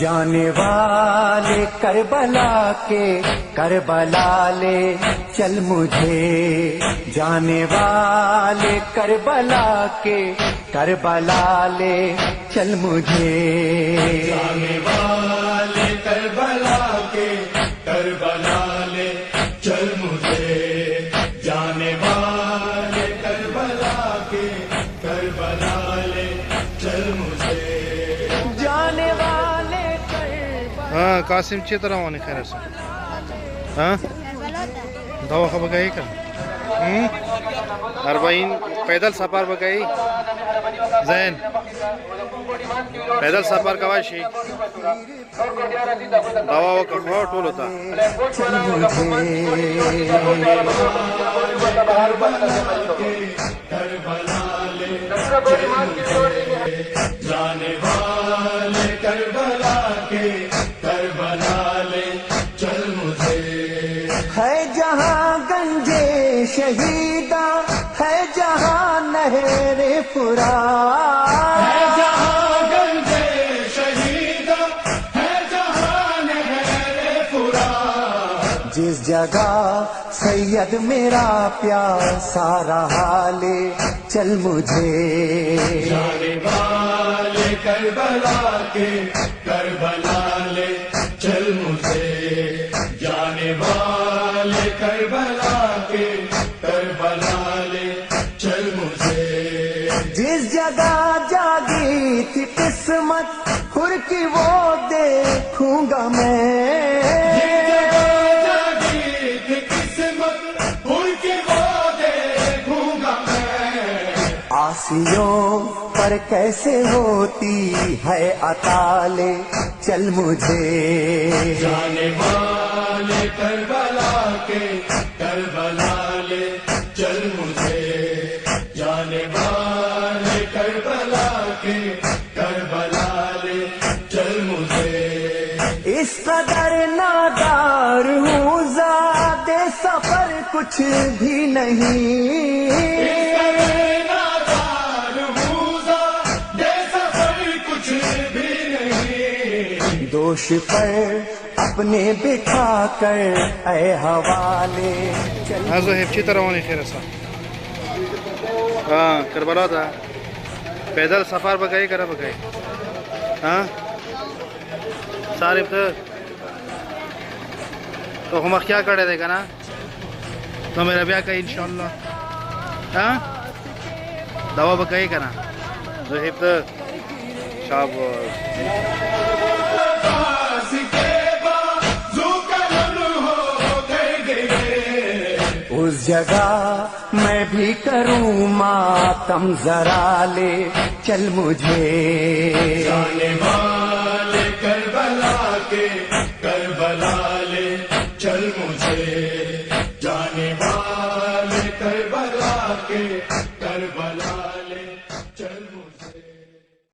جانے والے کربلا کے کربلا لے چل مجھے، جانے والے کربلا کے کربلا لے چل مجھے، جانے والے کربلا کے کربلا لے چل مجھے، جانے والے کربلا کے کربلا لے چل مجھے، جانے والے ہاں قاسم چی طرح ہونے خیر سے ہاں دوا خبر گئی کر 40 پیدل سفر بگئی زین پیدل سفر کا واشی دوا کا خور ٹول ہوتا چل مجھے، جانے والے کربلا کے کربلا لے چل مجھے، ہے جہاں گنجے شہیدہ، ہے جہاں نہر فرات، جہاں گنجے شہیدہ ہے جہاں نہر فرات، جس جگہ سید میرا پیاسا رہا لے چل مجھے، جانے والے کربلا کے کربلا لے چل مجھے، جانے والے کربلا کے کربلا لے چل مجھے، جس جگہ جاگی تھی قسمت خور کی وہ دیکھوں گا میں، جاگی تھی قسمت ان کی وہ دیکھوں گا میں، آسیوں پر کیسے ہوتی ہے عطا لے چل مجھے، جانے والے کربلا کے کربلا لے چل مجھے، جانے والے کربلا کے کربلا لے چل مجھے، اس قدر نادار ہوں زیادہ سفر کچھ بھی نہیں، نادار ہوں دے سفر کچھ بھی نہیں، دوش پر اپنے بٹھا کر اے حوالے چل ہاں زہیب چی طرح ہونے خیر سے ہاں کربلا تھا پیدل سفر بگئی کرا بگئی ہاں صارف تو ہم کیا کرے دے گا نا تو میرا بیاہ کا انشاءاللہ ہاں دوا بگئی کرنا زہیب تو شاباش اس جگہ میں بھی کروں ماتم ذرا لے چل مجھے، جانے والے کربلا کے کربلا لے چل مجھے، جانے والے کربلا کے